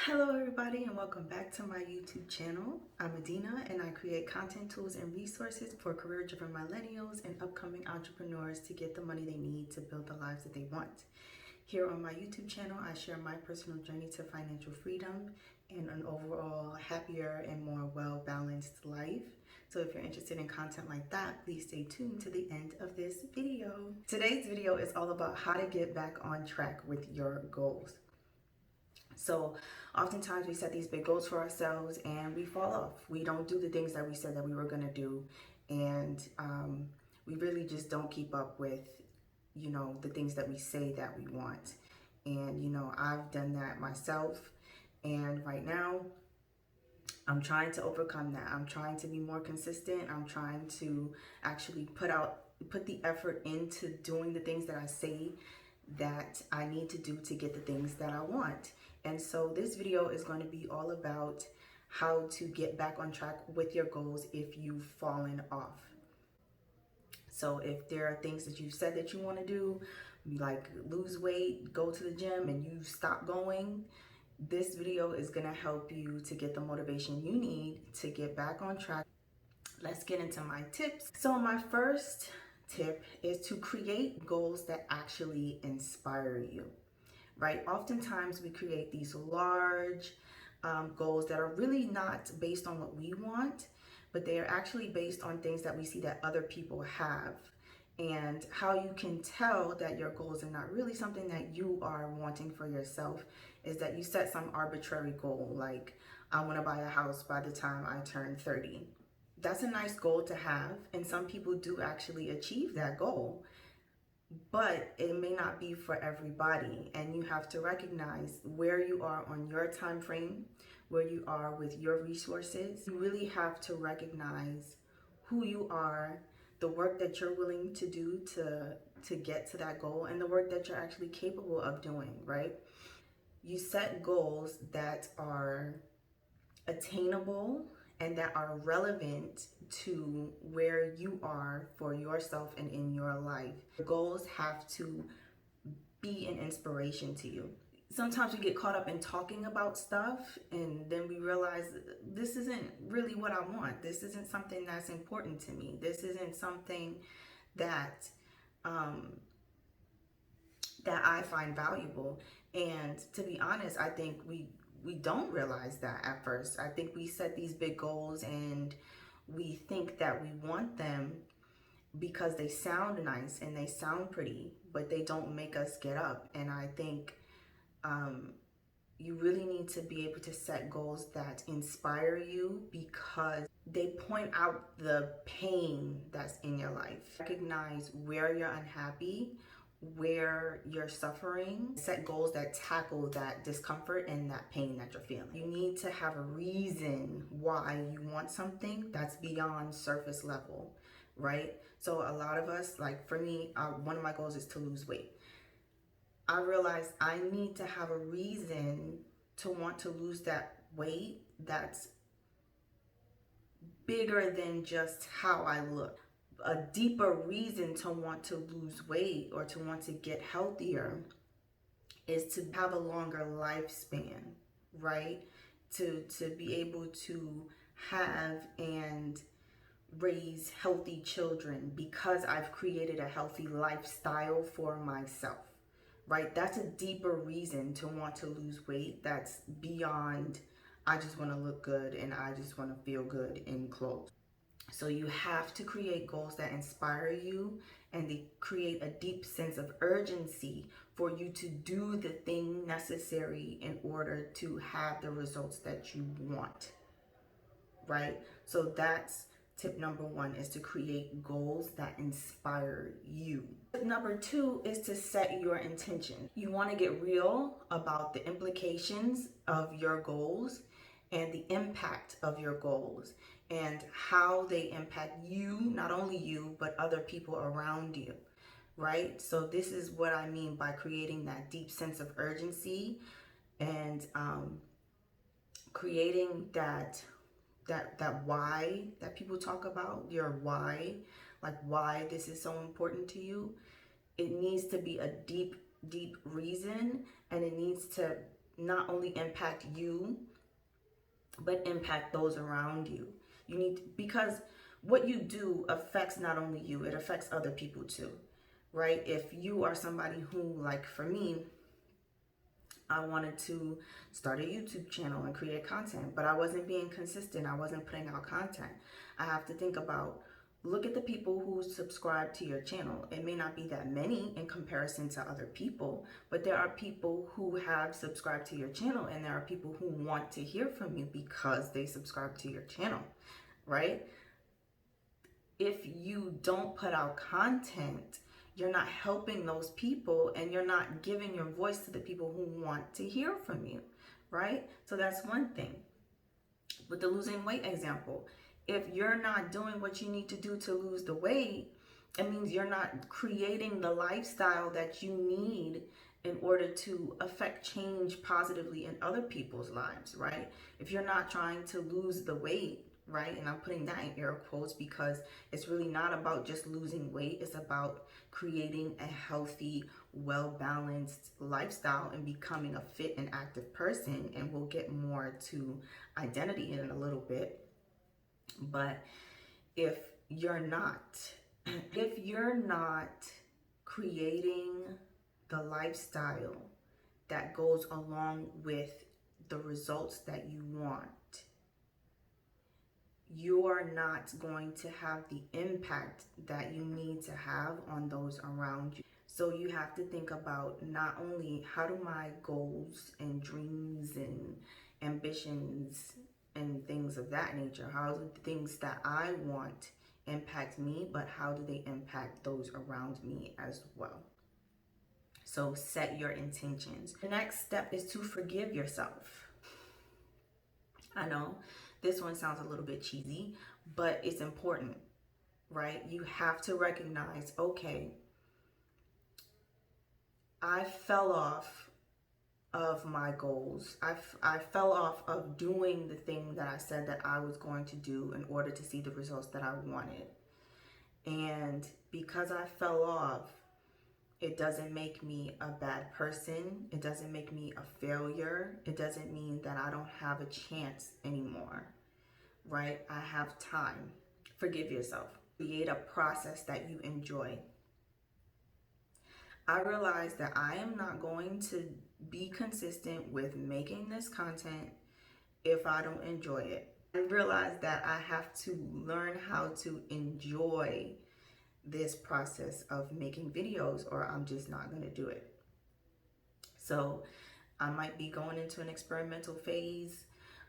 Hello everybody and welcome back to my YouTube channel. I'm Adina and I create content tools and resources for career-driven millennials and upcoming entrepreneurs to get the money they need to build the lives that they want. Here on my YouTube channel, I share my personal journey to financial freedom and an overall happier and more well-balanced life. So if you're interested in content like that, please stay tuned to the end of this video. Today's video is all about how to get back on track with your goals. So oftentimes we set these big goals for ourselves and we fall off. We don't do the things that we said that we were going to do. And we really just don't keep up with, the things that we say that we want. And, I've done that myself. And right now, I'm trying to overcome that. I'm trying to be more consistent. I'm trying to actually put the effort into doing the things that I say that I need to do to get the things that I want. And so this video is going to be all about how to get back on track with your goals if you've fallen off. So if there are things that you said that you want to do, like lose weight, go to the gym, and you stop going, this video is going to help you to get the motivation you need to get back on track. Let's get into my tips. So my first tip is to create goals that actually inspire you, right? Oftentimes we create these large goals that are really not based on what we want, but they are actually based on things that we see that other people have. And how you can tell that your goals are not really something that you are wanting for yourself is that you set some arbitrary goal, like I want to buy a house by the time I turn 30. That's a nice goal to have, and some people do actually achieve that goal, but it may not be for everybody. And you have to recognize where you are on your time frame, where you are with your resources. You really have to recognize who you are, the work that you're willing to do to get to that goal, and the work that you're actually capable of doing, right? You set goals that are attainable and that are relevant to where you are for yourself and in your life. Your goals have to be an inspiration to you. Sometimes we get caught up in talking about stuff and then we realize this isn't really what I want. This isn't something that's important to me. This isn't something that that I find valuable. And to be honest, I think we don't realize that at first. I think we set these big goals and we think that we want them because they sound nice and they sound pretty, but they don't make us get up. And I think you really need to be able to set goals that inspire you because they point out the pain that's in your life. Recognize where you're unhappy, where you're suffering. Set goals that tackle that discomfort and that pain that you're feeling. You need to have a reason why you want something that's beyond surface level, right? So a lot of us, like for me, one of my goals is to lose weight. I realized I need to have a reason to want to lose that weight that's bigger than just how I look. A deeper reason to want to lose weight or to want to get healthier is to have a longer lifespan, right? To be able to have and raise healthy children because I've created a healthy lifestyle for myself, right? That's a deeper reason to want to lose weight that's beyond I just want to look good and I just want to feel good in clothes. So you have to create goals that inspire you and they create a deep sense of urgency for you to do the thing necessary in order to have the results that you want, right? So that's tip number one, is to create goals that inspire you. Tip number two is to set your intention. You want to get real about the implications of your goals and the impact of your goals and how they impact you, not only you, but other people around you, right? So this is what I mean by creating that deep sense of urgency and creating that why that people talk about, your why, like why this is so important to you. It needs to be a deep reason, and it needs to not only impact you, but impact those around you. You need, because what you do affects not only you, it affects other people too, right? If you are somebody who, like for me, I wanted to start a YouTube channel and create content, but I wasn't being consistent. I wasn't putting out content. I have to think about, look at the people who subscribe to your channel. It may not be that many in comparison to other people, but there are people who have subscribed to your channel, and there are people who want to hear from you because they subscribe to your channel, right? If you don't put out content, you're not helping those people, and you're not giving your voice to the people who want to hear from you, right? So that's one thing. With the losing weight example, if you're not doing what you need to do to lose the weight, it means you're not creating the lifestyle that you need in order to affect change positively in other people's lives, right? If you're not trying to lose the weight, right? And I'm putting that in air quotes because it's really not about just losing weight. It's about creating a healthy, well-balanced lifestyle and becoming a fit and active person. And we'll get more to identity in a little bit. But if you're not creating the lifestyle that goes along with the results that you want, you are not going to have the impact that you need to have on those around you. So you have to think about, not only how do my goals and dreams and ambitions and things of that nature, how do the things that I want impact me, but how do they impact those around me as well? So set your intentions. The next step is to forgive yourself. I know this one sounds a little bit cheesy, but it's important, right? You have to recognize, okay, I fell off of my goals. I fell off of doing the thing that I said that I was going to do in order to see the results that I wanted. And because I fell off, it doesn't make me a bad person. It doesn't make me a failure. It doesn't mean that I don't have a chance anymore, right? I have time. Forgive yourself. Create a process that you enjoy. I realized that I am not going to be consistent with making this content if I don't enjoy it. I realized that I have to learn how to enjoy this process of making videos, or I'm just not going to do it. So I might be going into an experimental phase.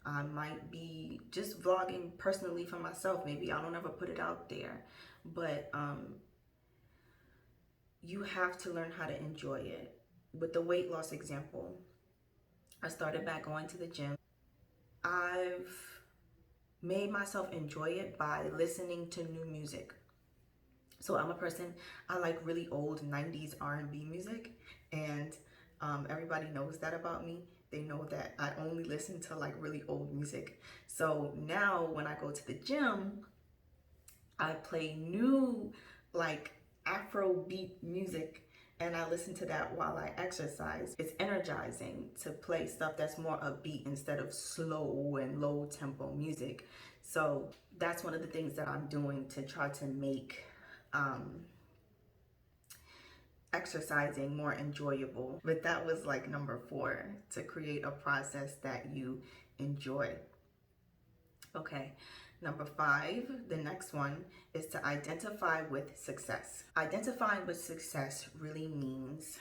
I might be just vlogging personally for myself. Maybe I don't ever put it out there, but you have to learn how to enjoy it. With the weight loss example, I started back going to the gym. I've made myself enjoy it by listening to new music. So I'm a person, I like really old 90s R&B music, and everybody knows that about me. They know that I only listen to like really old music. So now when I go to the gym, I play new like Afrobeat music, and I listen to that while I exercise. It's energizing to play stuff that's more upbeat instead of slow and low tempo music. So that's one of the things that I'm doing to try to make exercising more enjoyable. But that was like number 4, to create a process that you enjoy. Okay, number 5, the next one is to identify with success. Identifying with success really means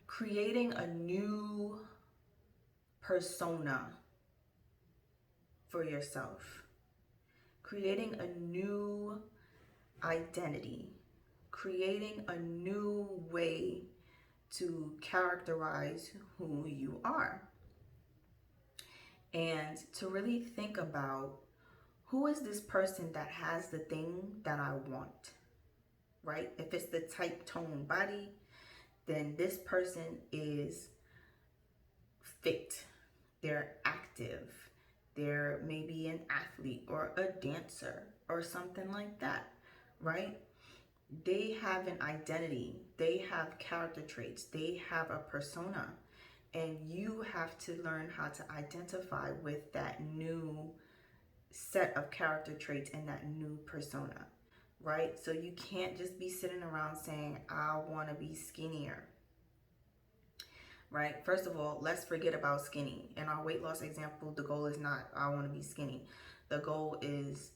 creating a new persona for yourself, creating a new identity, creating a new way to characterize who you are, and to really think about, who is this person that has the thing that I want, right? If it's the type tone body, then this person is fit, they're active, they're maybe an athlete or a dancer or something like that, right? They have an identity, they have character traits, they have a persona, And you have to learn how to identify with that new set of character traits and that new persona, right? So you can't just be sitting around saying, I want to be skinnier, right? First of all, let's forget about skinny. In our weight loss example, the goal is not, I want to be skinny. The goal is,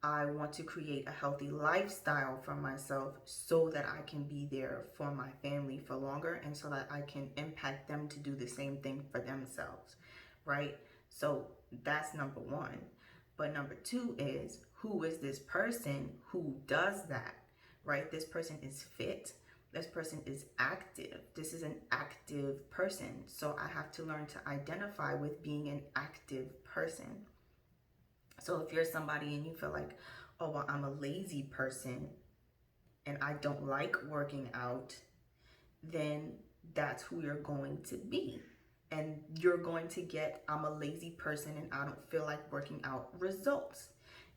I want to create a healthy lifestyle for myself so that I can be there for my family for longer and so that I can impact them to do the same thing for themselves, right? So that's number one. But number two is, who is this person who does that, right? This person is fit. This person is active. This is an active person. So I have to learn to identify with being an active person. So if you're somebody and you feel like, oh, well, I'm a lazy person and I don't like working out, then that's who you're going to be. And you're going to get, I'm a lazy person and I don't feel like working out results.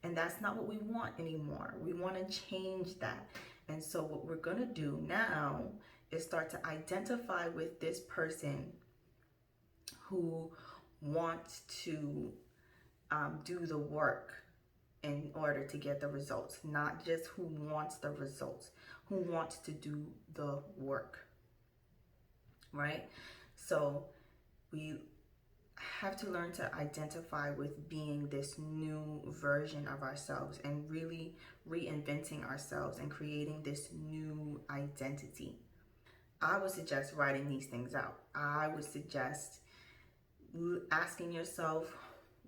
And that's not what we want anymore. We want to change that. And so what we're going to do now is start to identify with this person who wants to do the work in order to get the results, not just who wants the results, who wants to do the work, right? So we have to learn to identify with being this new version of ourselves and really reinventing ourselves and creating this new identity. I would suggest writing these things out. I would suggest asking yourself,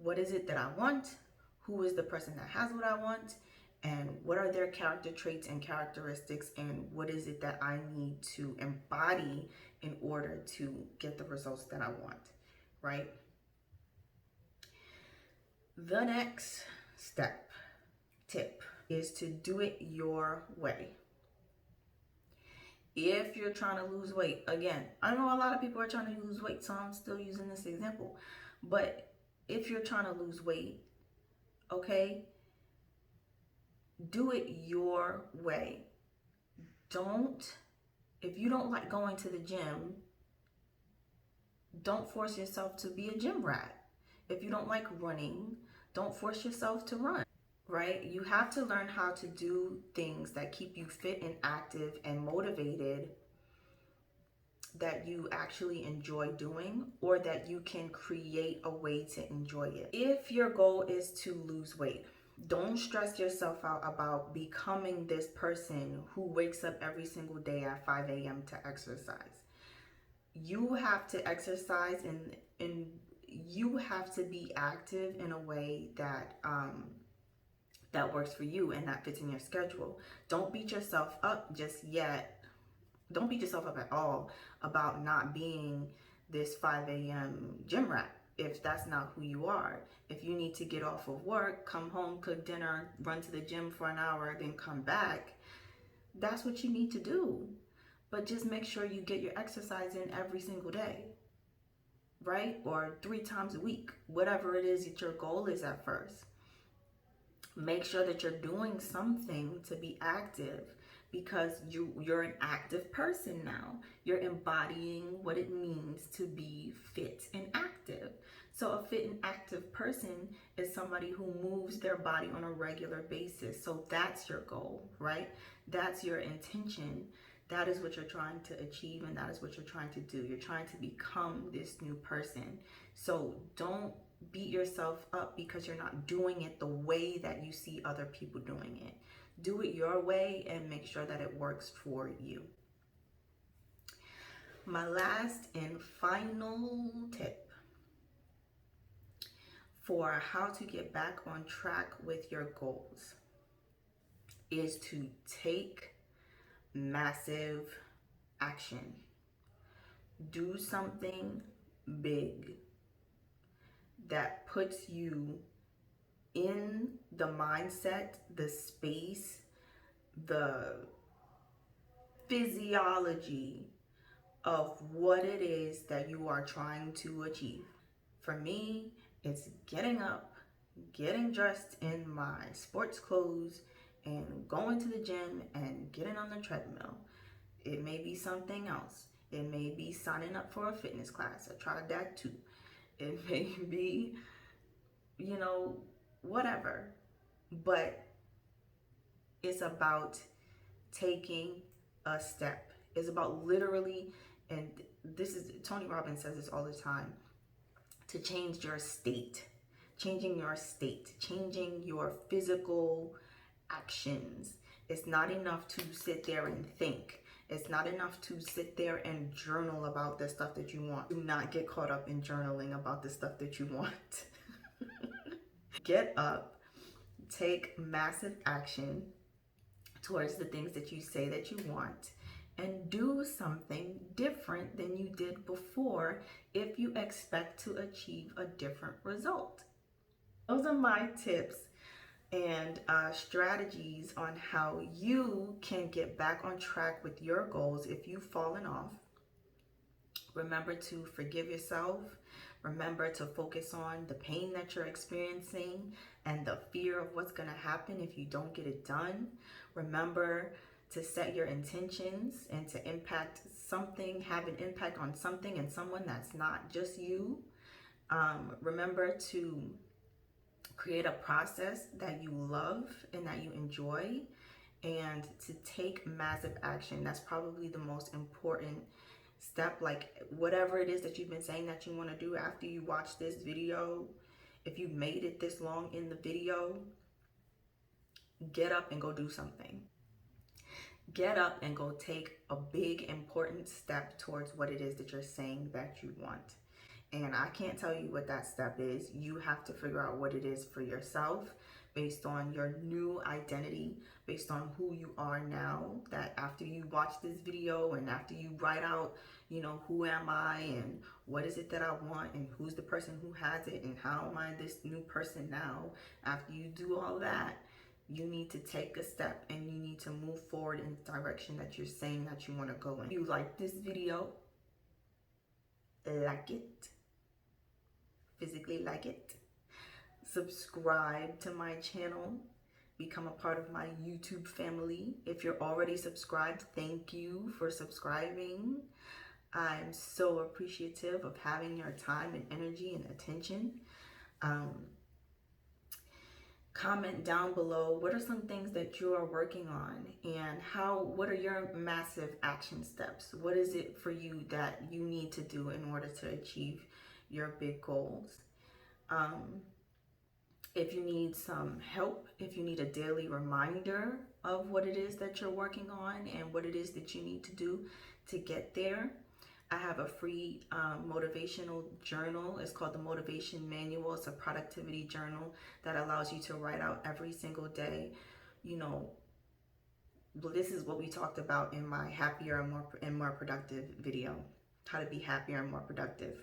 what is it that I want? Who is the person that has what I want? And what are their character traits and characteristics? And what is it that I need to embody in order to get the results that I want, right? The next tip is to do it your way. If you're trying to lose weight, again, I know a lot of people are trying to lose weight, so I'm still using this example. But if you're trying to lose weight, okay, do it your way. If you don't like going to the gym, don't force yourself to be a gym rat. If you don't like running, don't force yourself to run, right? You have to learn how to do things that keep you fit and active and motivated, that you actually enjoy doing, or that you can create a way to enjoy it. If your goal is to lose weight, don't stress yourself out about becoming this person who wakes up every single day at 5 a.m. to exercise. You have to exercise and you have to be active in a way that that works for you and that fits in your schedule. Don't beat yourself up just yet. Don't beat yourself up at all about not being this 5 a.m. gym rat if that's not who you are. If you need to get off of work, come home, cook dinner, run to the gym for an hour, then come back, that's what you need to do. But just make sure you get your exercise in every single day, right? Or 3 times a week, whatever it is that your goal is at first. Make sure that you're doing something to be active, because you're an active person now. You're embodying what it means to be fit and active. So a fit and active person is somebody who moves their body on a regular basis. So that's your goal, right? That's your intention. That is what you're trying to achieve, and that is what you're trying to do. You're trying to become this new person. So don't beat yourself up because you're not doing it the way that you see other people doing it. Do it your way and make sure that it works for you. My last and final tip for how to get back on track with your goals is to take massive action. Do something big that puts you in the mindset, the space, the physiology of what it is that you are trying to achieve. For me, it's getting up, getting dressed in my sports clothes, and going to the gym and getting on the treadmill. It may be something else. It may be signing up for a fitness class. I tried that too. It may be, you know, whatever. But it's about taking a step. It's about literally, and this is, Tony Robbins says this all the time, to change your state. Changing your state, changing your physical actions. It's not enough to sit there and think. It's not enough to sit there and journal about the stuff that you want. Do not get caught up in journaling about the stuff that you want. Get up, take massive action towards the things that you say that you want, and do something different than you did before if you expect to achieve a different result. Those are my tips and strategies on how you can get back on track with your goals if you've fallen off. Remember to forgive yourself. Remember to focus on the pain that you're experiencing and the fear of what's going to happen if you don't get it done. Remember to set your intentions and to impact something, have an impact on something and someone that's not just you. Remember to create a process that you love and that you enjoy, and to take massive action. That's probably the most important step. Like whatever it is that you've been saying that you want to do after you watch this video, if you made it this long in the video, get up and go do something. Get up and go take a big important step towards what it is that you're saying that you want. And I can't tell you what that step is. You have to figure out what it is for yourself based on your new identity, based on who you are now, that after you watch this video and after you write out, you know, who am I and what is it that I want and who's the person who has it and how am I this new person now. After you do all that, you need to take a step and you need to move forward in the direction that you're saying that you want to go in. If you like this video, like it. Physically like it. Subscribe to my channel. Become a part of my YouTube family. If you're already subscribed, thank you for subscribing. I'm so appreciative of having your time and energy and attention. Comment down below, what are some things that you are working on, and what are your massive action steps? What is it for you that you need to do in order to achieve your big goals? If you need some help, if you need a daily reminder of what it is that you're working on and what it is that you need to do to get there, I have a free motivational journal. It's called the Motivation Manual. It's a productivity journal that allows you to write out every single day. You know, this is what we talked about in my happier and more productive video, how to be happier and more productive.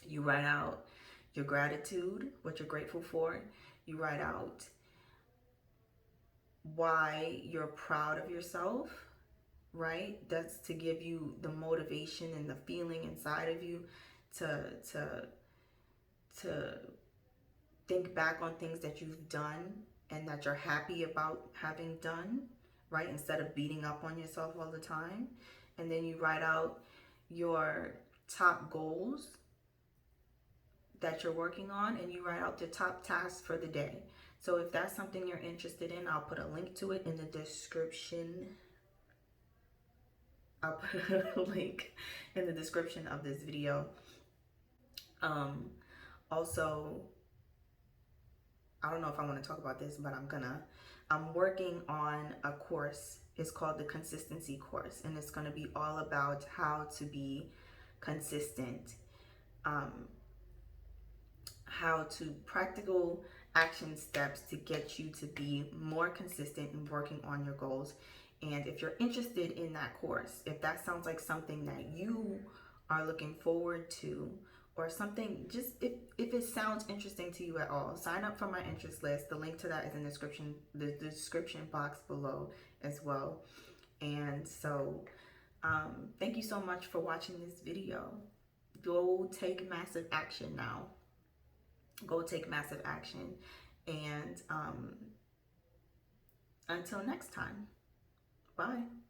You write out your gratitude, what you're grateful for. You write out why you're proud of yourself, right? That's to give you the motivation and the feeling inside of you to think back on things that you've done and that you're happy about having done, right? Instead of beating up on yourself all the time. And then you write out your top goals that you're working on, and you write out the top tasks for the day. So if that's something you're interested in, I'll put a link to it in the description. I'll put a link in the description of this video. Also, I don't know if I want to talk about this, but I'm working on a course. It's called the Consistency Course, and it's going to be all about how to be consistent. How to practical action steps to get you to be more consistent in working on your goals. And if you're interested in that course, if that sounds like something that you are looking forward to, or something, just if it sounds interesting to you at all, sign up for my interest list. The link to that is in the description box below as well. And so thank you so much for watching this video. Go take massive action now. Go take massive action. And until next time, bye.